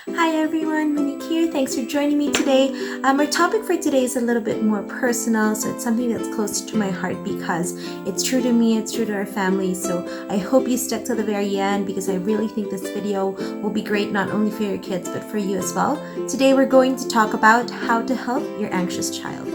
Hi everyone, Monique here. Thanks for joining me today. Our topic for today is a little bit more personal, so it's something that's close to my heart because it's true to me, it's true to our family. So I hope you stuck to the very end because I really think this video will be great not only for your kids but for you as well. Today we're going to talk about how to help your anxious child.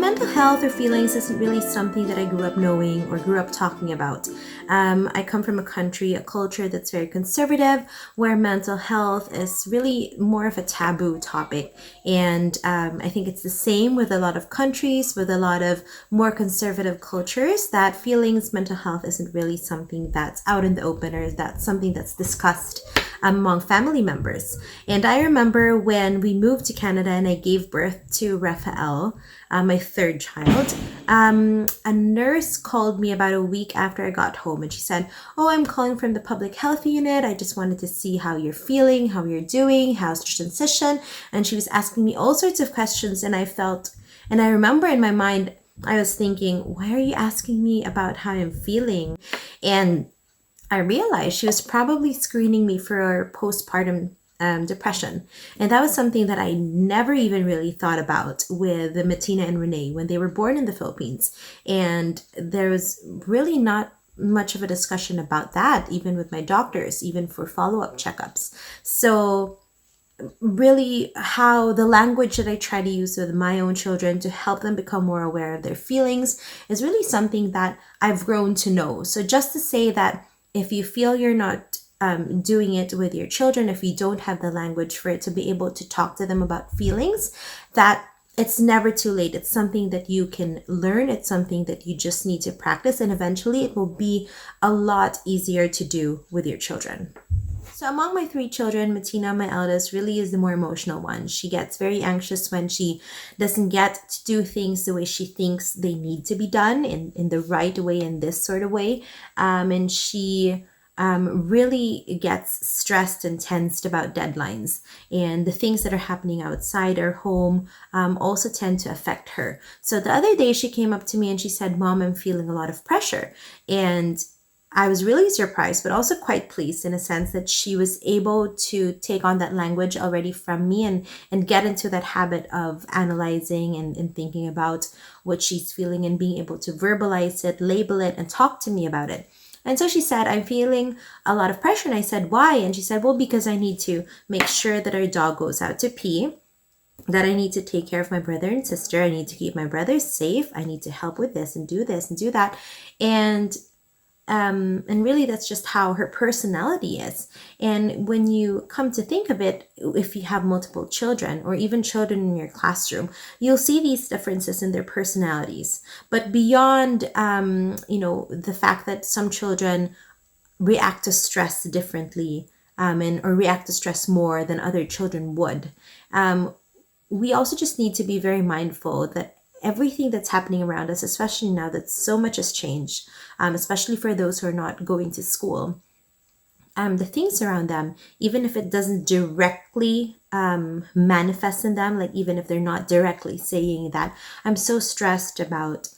Mental health or feelings isn't really something that I grew up knowing or grew up talking about. I come from a country, a culture that's very conservative, where mental health is really more of a taboo topic. And I think it's the same with a lot of countries, with a lot of more conservative cultures, that feelings, mental health isn't really something that's out in the open or that's something that's discussed among family members. And I remember when we moved to Canada and I gave birth to Raphael, my third child, a nurse called me about a week after I got home and she said, "Oh, I'm calling from the public health unit. I just wanted to see how you're feeling, how you're doing, how's your transition." And she was asking me all sorts of questions and I remember in my mind, I was thinking, why are you asking me about how I'm feeling? And I realized she was probably screening me for postpartum depression. And that was something that I never even really thought about with Matina and Renee when they were born in the Philippines. And there was really not much of a discussion about that, even with my doctors, even for follow-up checkups. So really how the language that I try to use with my own children to help them become more aware of their feelings is really something that I've grown to know. So just to say that if you feel you're not doing it with your children, if you don't have the language for it to be able to talk to them about feelings, that it's never too late. It's something that you can learn. It's something that you just need to practice, and eventually it will be a lot easier to do with your children. So among my three children, Matina, my eldest, really is the more emotional one. She gets very anxious when she doesn't get to do things the way she thinks they need to be done in the right way, in this sort of way. And she really gets stressed and tensed about deadlines. And the things that are happening outside our home also tend to affect her. So the other day she came up to me and she said, "Mom, I'm feeling a lot of pressure." And I was really surprised, but also quite pleased in a sense that she was able to take on that language already from me and get into that habit of analyzing and thinking about what she's feeling and being able to verbalize it, label it, and talk to me about it. And so she said, "I'm feeling a lot of pressure." And I said, "Why?" And she said, "Well, because I need to make sure that our dog goes out to pee, that I need to take care of my brother and sister. I need to keep my brothers safe. I need to help with this and do that." And really that's just how her personality is. And when you come to think of it, if you have multiple children or even children in your classroom, you'll see these differences in their personalities. But beyond, the fact that some children react to stress differently, or react to stress more than other children would, we also just need to be very mindful that everything that's happening around us, especially now that so much has changed, especially for those who are not going to school, the things around them, even if it doesn't directly manifest in them, like even if they're not directly saying that, "I'm so stressed about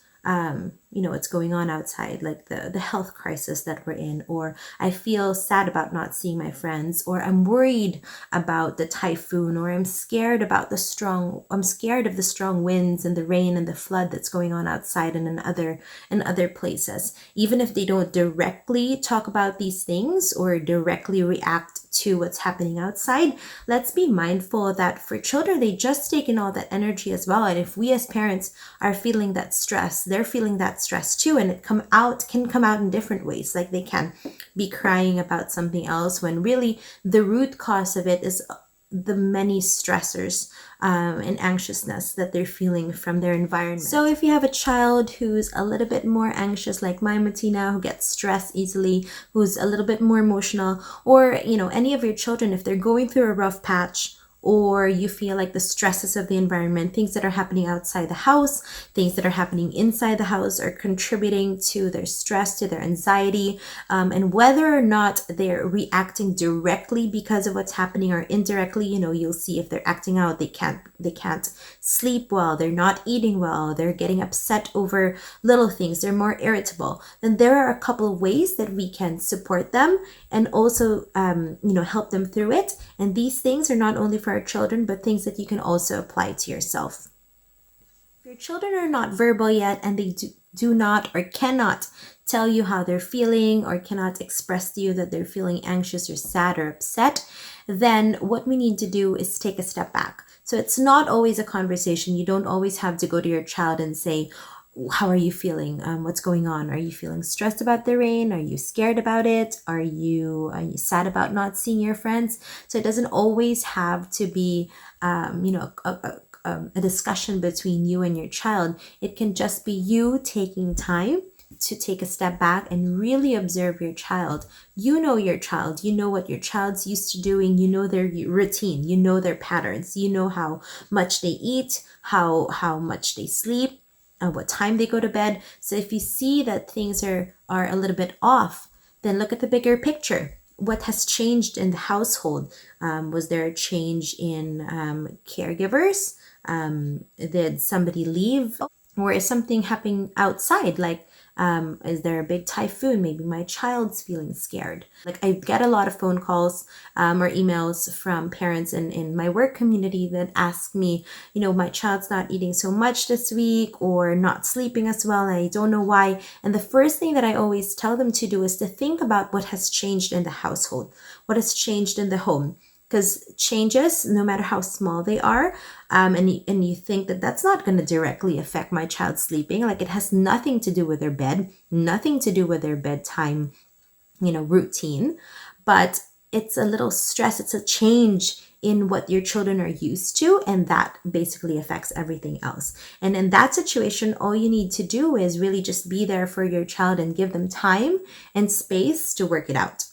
what's going on outside, like the health crisis that we're in," or "I feel sad about not seeing my friends," or "I'm worried about the typhoon," or I'm scared of the strong winds and the rain and the flood that's going on outside and in other places." Even if they don't directly talk about these things or directly react to what's happening outside, let's be mindful that for children, they just take in all that energy as well. And if we as parents are feeling that stress, they're feeling that stress too, and it can come out in different ways. Like they can be crying about something else when really the root cause of it is the many stressors and anxiousness that they're feeling from their environment. So if you have a child who's a little bit more anxious, like my Matina, who gets stressed easily, who's a little bit more emotional, or any of your children, if they're going through a rough patch, or you feel like the stresses of the environment, things that are happening outside the house, things that are happening inside the house are contributing to their stress, to their anxiety, and whether or not they're reacting directly because of what's happening or indirectly, you'll see if they're acting out, they can't sleep well, they're not eating well, they're getting upset over little things, they're more irritable, then there are a couple of ways that we can support them and also help them through it. And these things are not only for our children, but things that you can also apply to yourself. If your children are not verbal yet and they do not or cannot tell you how they're feeling or cannot express to you that they're feeling anxious or sad or upset, then what we need to do is take a step back. So it's not always a conversation. You don't always have to go to your child and say, how are you feeling? What's going on? Are you feeling stressed about the rain? Are you scared about it? Are you sad about not seeing your friends? So it doesn't always have to be, a discussion between you and your child. It can just be you taking time to take a step back and really observe your child. You know your child. You know what your child's used to doing. You know their routine. You know their patterns. You know how much they eat, how much they sleep, what time they go to bed. So if you see that things are a little bit off, then look at the bigger picture. What has changed in the household? Was there a change in caregivers? Did somebody leave? Or is something happening outside? Like, is there a big typhoon? Maybe my child's feeling scared. Like, I get a lot of phone calls or emails from parents in my work community that ask me, my child's not eating so much this week or not sleeping as well. And I don't know why. And the first thing that I always tell them to do is to think about what has changed in the household, what has changed in the home. Because changes, no matter how small they are, and you think that that's not going to directly affect my child sleeping, like it has nothing to do with their bed, nothing to do with their bedtime, routine, but it's a little stress, it's a change in what your children are used to, and that basically affects everything else. And in that situation, all you need to do is really just be there for your child and give them time and space to work it out.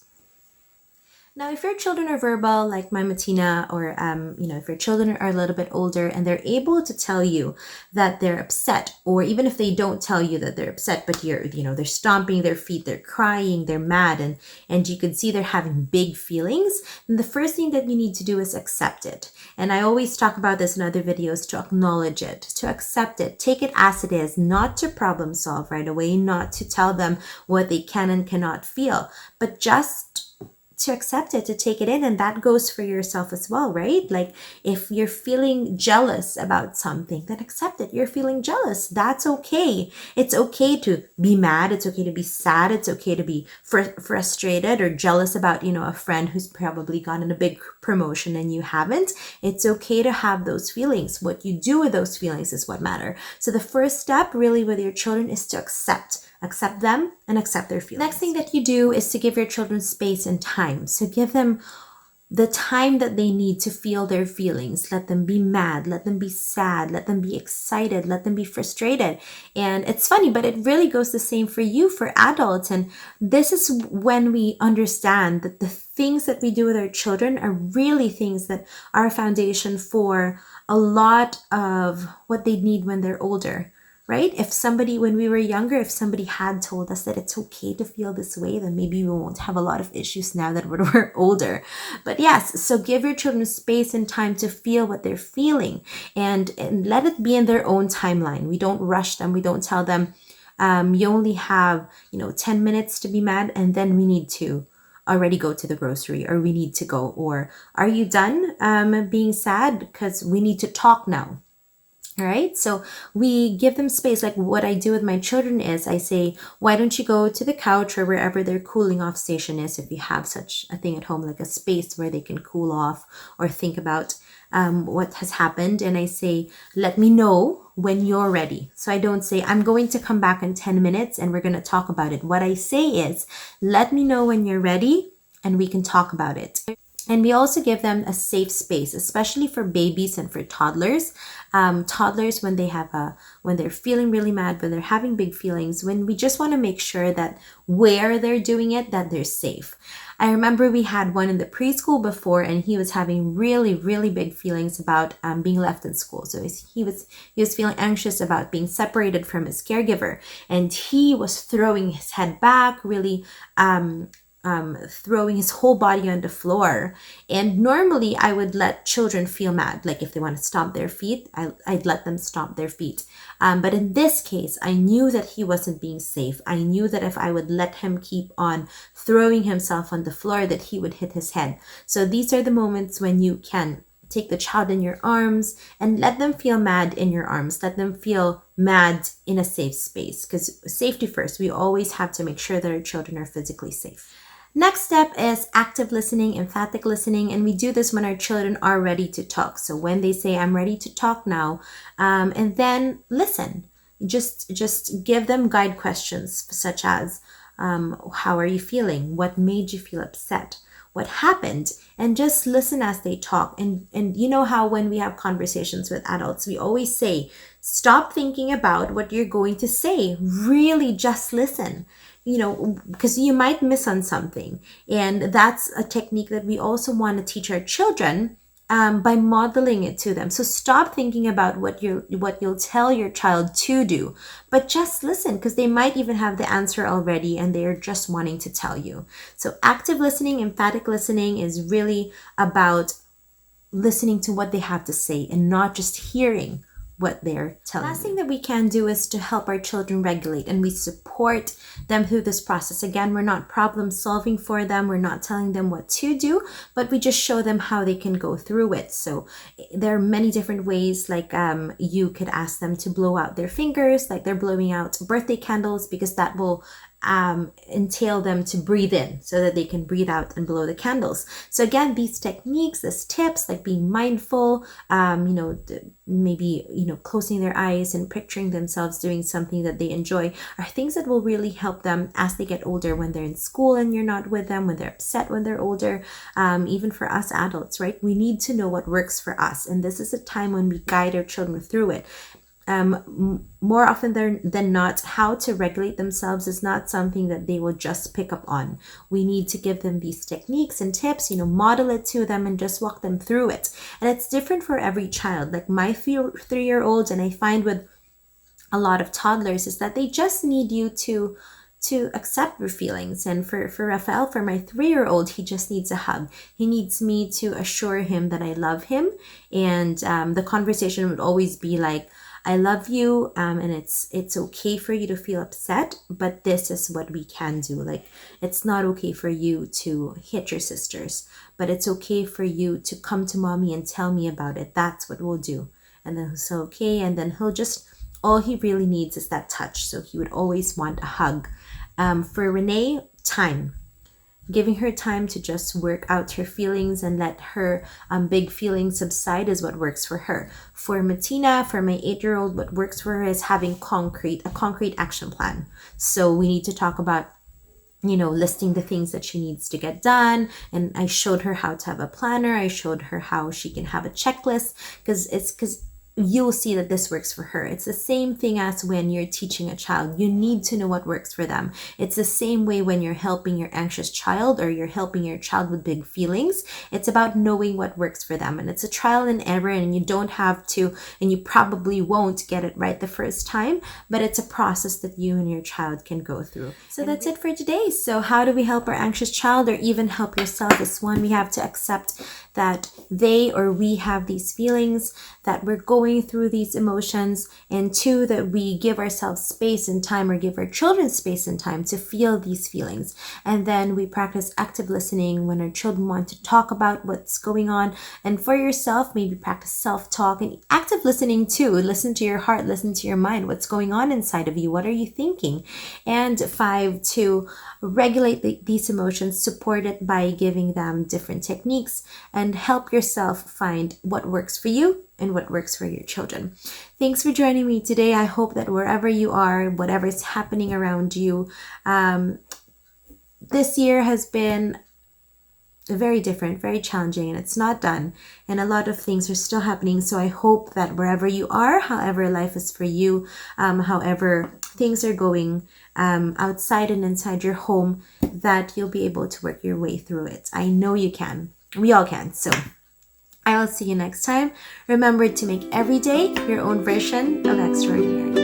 Now, if your children are verbal, like my Matina, or if your children are a little bit older and they're able to tell you that they're upset, or even if they don't tell you that they're upset, but they're stomping their feet, they're crying, they're mad, and you can see they're having big feelings, then the first thing that you need to do is accept it. And I always talk about this in other videos, to acknowledge it, to accept it, take it as it is, not to problem solve right away, not to tell them what they can and cannot feel, but just to accept it, to take it in. And that goes for yourself as well, right? Like if you're feeling jealous about something, then accept it. You're feeling jealous. That's okay. It's okay to be mad. It's okay to be sad. It's okay to be frustrated or jealous about, a friend who's probably gotten a big promotion and you haven't. It's okay to have those feelings. What you do with those feelings is what matters. So the first step really with your children is to accept them and accept their feelings. Next thing that you do is to give your children space and time. So give them the time that they need to feel their feelings. Let them be mad, let them be sad, let them be excited, let them be frustrated. And it's funny, but it really goes the same for you, for adults. And this is when we understand that the things that we do with our children are really things that are a foundation for a lot of what they need when they're older. Right? When we were younger, if somebody had told us that it's okay to feel this way, then maybe we won't have a lot of issues now that we're older. But yes, so give your children space and time to feel what they're feeling and let it be in their own timeline. We don't rush them. We don't tell them, you only have, 10 minutes to be mad and then we need to already go to the grocery or we need to go, or are you done being sad? Because we need to talk now. All right, so we give them space. Like what I do with my children is I say, why don't you go to the couch or wherever their cooling off station is, if you have such a thing at home, like a space where they can cool off or think about what has happened. And I say, let me know when you're ready. So I don't say, I'm going to come back in 10 minutes and we're going to talk about it. What I say is, let me know when you're ready and we can talk about it. And we also give them a safe space, especially for babies and for toddlers. Toddlers, when when they're feeling really mad, when they're having big feelings, when we just want to make sure that where they're doing it, that they're safe. I remember we had one in the preschool before, and he was having really, really big feelings about being left in school. So he was feeling anxious about being separated from his caregiver, and he was throwing his head back, really throwing his whole body on the floor. And normally I would let children feel mad. Like if they want to stomp their feet, I'd let them stomp their feet. But in this case, I knew that he wasn't being safe. I knew that if I would let him keep on throwing himself on the floor, that he would hit his head. So these are the moments when you can take the child in your arms and let them feel mad in your arms. Let them feel mad in a safe space, because safety first. We always have to make sure that our children are physically safe. Next step is active listening, empathic listening, and we do this when our children are ready to talk. So when they say, I'm ready to talk now, and then listen. Just give them guide questions such as, how are you feeling? What made you feel upset? What happened? And just listen as they talk. And you know how when we have conversations with adults, we always say, stop thinking about what you're going to say. Really just listen. Because you might miss on something. And that's a technique that we also want to teach our children by modeling it to them. So stop thinking about what you'll tell your child to do, but just listen, because they might even have the answer already and they're just wanting to tell you. So active listening, emphatic listening is really about listening to what they have to say and not just hearing what they're telling you. Last thing that we can do is to help our children regulate, and we support them through this process. Again, we're not problem solving for them. We're not telling them what to do, but we just show them how they can go through it. So there are many different ways, like you could ask them to blow out their fingers, like they're blowing out birthday candles, because that will entail them to breathe in so that they can breathe out and blow the candles. So again, these techniques, these tips, like being mindful, maybe closing their eyes and picturing themselves doing something that they enjoy, are things that will really help them as they get older, when they're in school and you're not with them, when they're upset when they're older. Even for us adults, right? We need to know what works for us, and this is a time when we guide our children through it. More often than not, how to regulate themselves is not something that they will just pick up on. We need to give them these techniques and tips, model it to them and just walk them through it. And it's different for every child. Like my 3-year-old, and I find with a lot of toddlers, is that they just need you to accept their feelings. And for Rafael, for my 3-year-old, he just needs a hug. He needs me to assure him that I love him. And the conversation would always be like, I love you, and it's okay for you to feel upset, but this is what we can do. Like, it's not okay for you to hit your sisters, but it's okay for you to come to mommy and tell me about it. That's what we'll do. And then he'll say, okay, and then all he really needs is that touch. So he would always want a hug. For Renee, time. Giving her time to just work out her feelings and let her big feelings subside is what works for her. For Martina, for my 8-year-old, what works for her is having a concrete action plan. So we need to talk about listing the things that she needs to get done. And I showed her how to have a planner. I showed her how she can have a checklist, because you'll see that this works for her. It's the same thing as when you're teaching a child. You need to know what works for them. It's the same way when you're helping your anxious child or you're helping your child with big feelings. It's about knowing what works for them. And it's a trial and error, and you don't have to, and you probably won't get it right the first time, but it's a process that you and your child can go through. So that's it for today. So how do we help our anxious child, or even help yourself? Is one, we have to accept that they or we have these feelings, that we're going through these emotions, and 2, that we give ourselves space and time, or give our children space and time to feel these feelings. And then we practice active listening when our children want to talk about what's going on. And for yourself, maybe practice self-talk and active listening too. Listen to your heart, listen to your mind. What's going on inside of you? What are you thinking? And 5, to regulate these emotions, support it by giving them different techniques, and help yourself find what works for you and what works for your children. Thanks for joining me today. I hope that wherever you are, whatever is happening around you, this year has been very different, very challenging, and it's not done. And a lot of things are still happening. So I hope that wherever you are, however life is for you, however things are going outside and inside your home, that you'll be able to work your way through it. I know you can. We all can. So I will see you next time. Remember to make every day your own version of extraordinary.